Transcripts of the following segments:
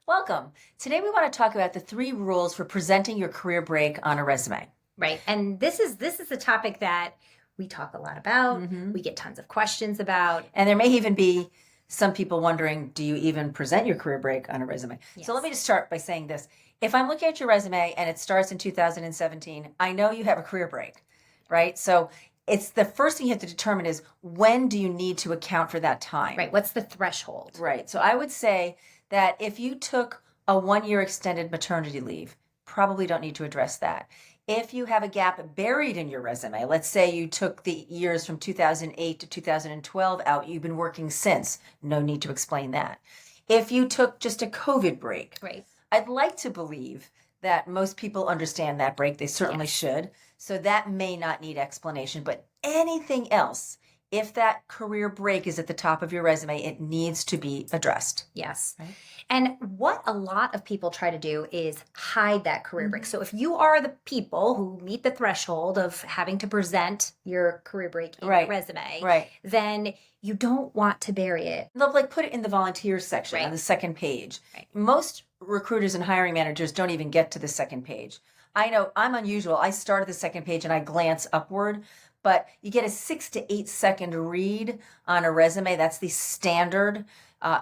Welcome. Today we want to talk about the 3 rules for presenting your career break on a resume. Right. And this is a topic that we talk a lot about. Mhm. We get tons of questions about. And there may even be some people wondering, do you even present your career break on a resume? So let me just start by saying this. If I'm looking at your resume and it starts in 2017, I know you have a career break, right? So it's the first thing you have to determine is when do you need to account for that time? Right. What's the threshold? Right. So I would say that if you took a 1 year extended maternity leave, probably don't need to address that. If you have a gap buried in your resume, let's say you took the years from 2008 to 2012 out, you've been working since, no need to explain that. If you took just a COVID break, Right. I'd like to believe that most people understand that break. They certainly Yes. should. So that may not need explanation, but anything else, if that career break is at the top of your resume, it needs to be addressed. Yes. Right. And what a lot of people try to do is hide that career break. So if you are the people who meet the threshold of having to present your career break in your resume, Right. then you don't want to bury it. They'll like put it in the volunteers section on Right. the second page. Right. Most recruiters and hiring managers don't even get to the second page. I know I'm unusual. I start at the second page and I glance upward, but you get a 6 to 8 second read on a resume. That's the standard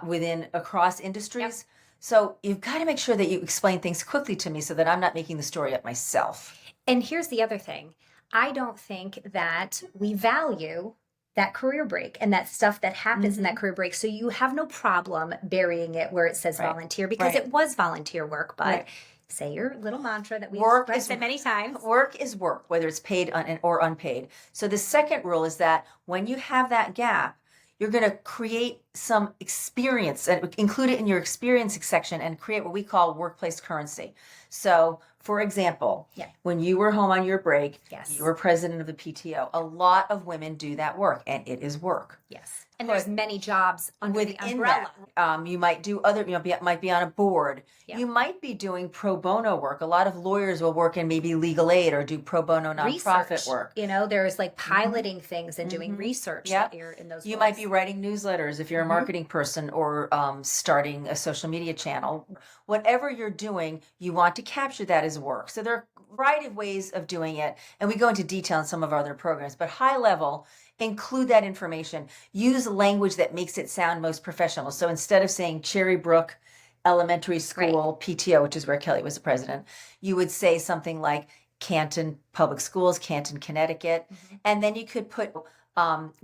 within across industries. Yep. So you've got to make sure that you explain things quickly to me so that I'm not making the story up myself. And here's the other thing. I don't think that we value that career break and that stuff that happens in that career break. So you have no problem burying it where it says Right. volunteer because Right. it was volunteer work. But Right. say your little mantra that we've Work is- said many times. Work is work, whether it's paid or unpaid. So the second rule is that when you have that gap, you're going to create some experience and include it in your experience section and create what we call workplace currency. So, for example, Yeah. when you were home on your break, Yes. you were president of the PTO. A lot of women do that work, and it is work. Yes. And there's many jobs under the Within umbrella. that, you might do other, might be on a board. Yeah. You might be doing pro bono work. A lot of lawyers will work in maybe legal aid or do pro bono nonprofit Research. work. There's like piloting things and doing research Yep. that you're in those You roles. might be writing newsletters if you're a marketing person or starting a social media channel. Whatever you're doing, you want to capture that as work. So there are a variety of ways of doing it, and we go into detail in some of our other programs, but high level, include that information. Use language that makes it sound most professional. So instead of saying Cherry Brook Elementary School PTO, which is where Kelly was the president, you would say something like Canton Public Schools, Canton, Connecticut. And then you could put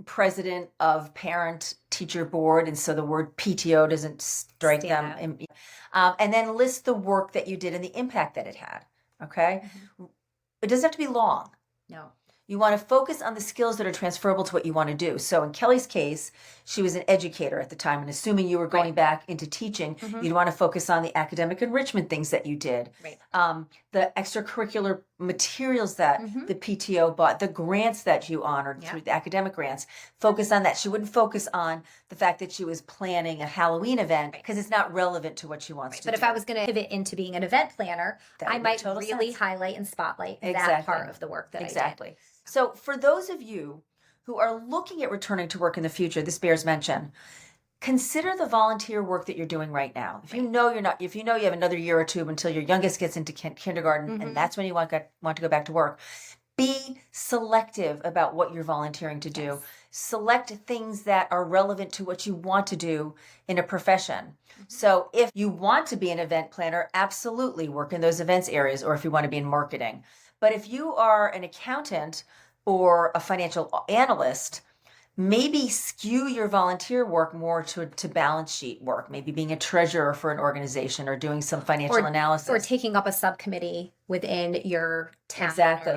president of parent teacher board. And so the word PTO doesn't strike them. And then list the work that you did and the impact that it had. Okay. It doesn't have to be long. No. You want to focus on the skills that are transferable to what you want to do. So in Kelly's case, she was an educator at the time, and assuming you were going back into teaching, you'd want to focus on the academic enrichment things that you did, the extracurricular materials that the PTO bought, the grants that you honored through the academic grants. Focus on that. She wouldn't focus on the fact that she was planning a Halloween event because it's not relevant to what she wants to do. But if I was going to pivot into being an event planner, I might really highlight and spotlight that part of the work that I did. So for those of you who are looking at returning to work in the future, this bears mention, consider the volunteer work that you're doing right now. If you know if you know you have another year or two until your youngest gets into kindergarten and that's when you want to go back to work, be selective about what you're volunteering to do. Select things that are relevant to what you want to do in a profession. So if you want to be an event planner, absolutely work in those events areas, or if you want to be in marketing. But if you are an accountant or a financial analyst, maybe skew your volunteer work more to balance sheet work, maybe being a treasurer for an organization or doing some financial analysis. Or taking up a subcommittee within your town. Exactly.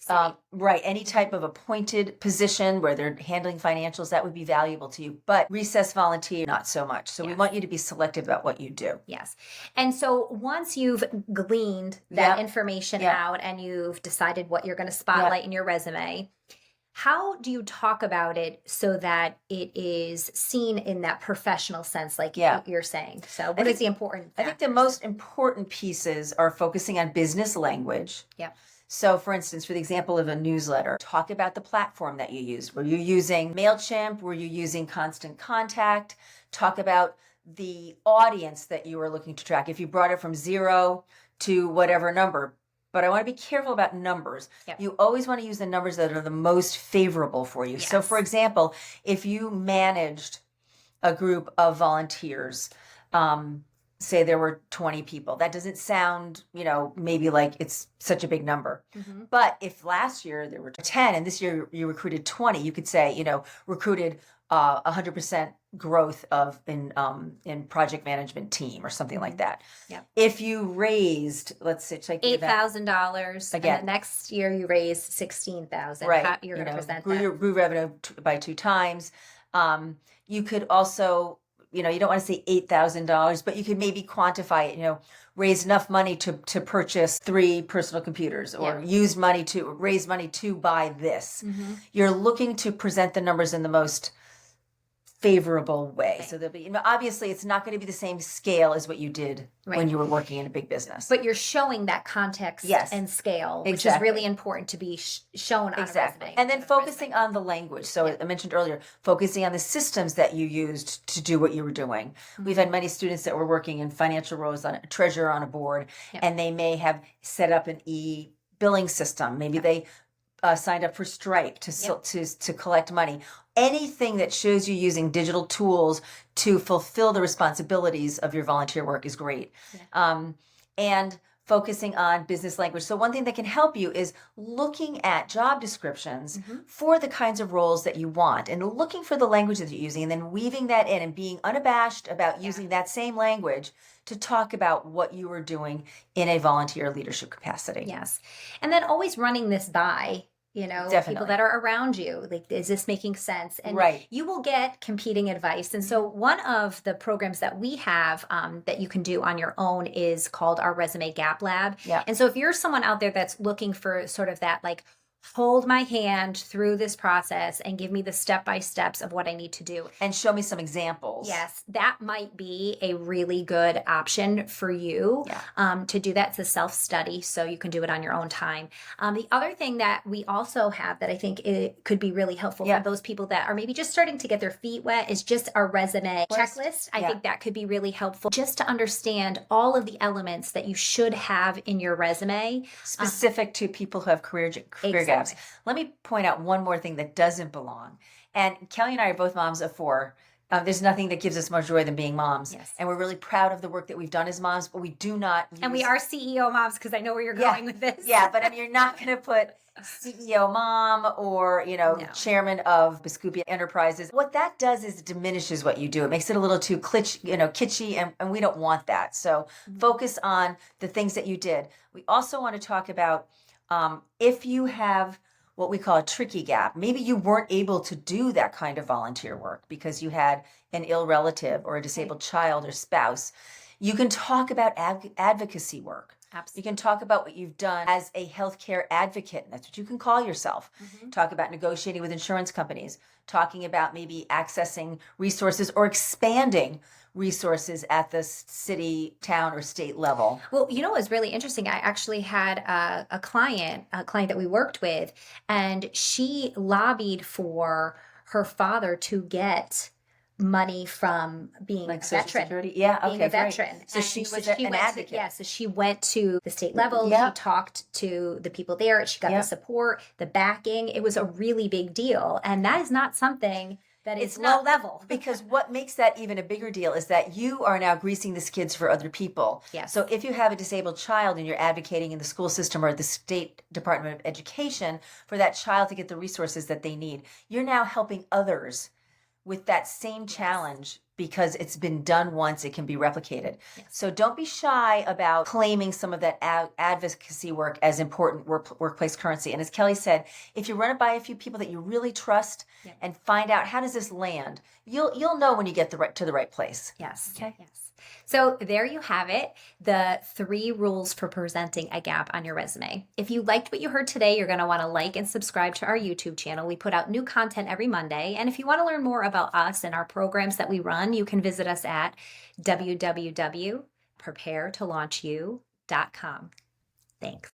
Or, right. Any type of appointed position where they're handling financials, that would be valuable to you. But recess volunteer, not so much. So we want you to be selective about what you do. Yes. And so once you've gleaned that information out and you've decided what you're going to spotlight in your resume, how do you talk about it so that it is seen in that professional sense, like you're saying? So what is the important factors? I think the most important pieces are focusing on business language. Yeah. So, for instance, for the example of a newsletter, talk about the platform that you used. Were you using MailChimp? Were you using Constant Contact? Talk about the audience that you are looking to track. If you brought it from 0 to whatever number, but I want to be careful about numbers. Yep. You always want to use the numbers that are the most favorable for you. Yes. So for example, if you managed a group of volunteers, say there were 20 people, that doesn't sound, maybe like it's such a big number. But if last year there were 10 and this year you recruited 20, you could say, recruited 100% growth in project management team or something like that. Yep. If you raised, let's say, $8,000 again, and the next year you raised $16,000. Right, How you're going to present that? Grew revenue by 2 times. You could also, you don't want to say $8,000, but you could maybe quantify it. Raise enough money to purchase 3 personal computers, or raise money to buy this. You're looking to present the numbers in the most favorable way. So there'll be, obviously it's not going to be the same scale as what you did when you were working in a big business. But you're showing that context and scale, which is really important to be shown on a resume. And then focusing on the language. So I mentioned earlier, focusing on the systems that you used to do what you were doing. We've had many students that were working in financial roles, on a treasurer on a board, and they may have set up an e-billing system. Maybe they signed up for Stripe to collect money. Anything that shows you using digital tools to fulfill the responsibilities of your volunteer work is great. And focusing on business language. So one thing that can help you is looking at job descriptions for the kinds of roles that you want, and looking for the language that you're using, and then weaving that in and being unabashed about using that same language to talk about what you are doing in a volunteer leadership capacity. Yes. And then always running this by people that are around you. Like, is this making sense? And you will get competing advice. And so one of the programs that we have that you can do on your own is called our Resume Gap Lab. And so if you're someone out there that's looking for sort of that, like, hold my hand through this process and give me the step-by-steps of what I need to do. And show me some examples. Yes, that might be a really good option for you to do that. It's a self-study, so you can do it on your own time. The other thing that we also have that I think it could be really helpful for those people that are maybe just starting to get their feet wet is just our resume checklist. I think that could be really helpful just to understand all of the elements that you should have in your resume. Specific to people who have career gaps. Let me point out one more thing that doesn't belong. And Kelly and I are both moms of 4. There's nothing that gives us more joy than being moms. And we're really proud of the work that we've done as moms, but we do not use... And we are CEO moms, because I know where you're going with this. But I mean, you're not going to put CEO mom or, chairman of Biscupia Enterprises. What that does is it diminishes what you do. It makes it a little too kitschy, and we don't want that. So focus on the things that you did. We also want to talk about if you have what we call a tricky gap, maybe you weren't able to do that kind of volunteer work because you had an ill relative or a disabled child or spouse. You can talk about advocacy work. Absolutely. You can talk about what you've done as a healthcare advocate, and that's what you can call yourself. Talk about negotiating with insurance companies, talking about maybe accessing resources or expanding resources at the city, town, or state level. Well, it was really interesting. I actually had a client that we worked with, and she lobbied for her father to get money from being a veteran. Security? Yeah, being a veteran. Right. So she was an advocate. So she went to the state level. She talked to the people there. She got the support, the backing. It was a really big deal. And that is not something that is low level. Because what makes that even a bigger deal is that you are now greasing the skids for other people. Yes. So if you have a disabled child and you're advocating in the school system or the state Department of Education for that child to get the resources that they need, you're now helping others with that same challenge because it's been done once, it can be replicated. Yes. So don't be shy about claiming some of that advocacy work as important workplace currency. And as Kelly said, if you run it by a few people that you really trust and find out how does this land, you'll know when you get to the right place. Yes. Okay. Yes. So there you have it, the 3 rules for presenting a gap on your resume. If you liked what you heard today, you're going to want to like and subscribe to our YouTube channel. We put out new content every Monday. And if you want to learn more about us and our programs that we run, you can visit us at www.preparetolaunchu.com. Thanks.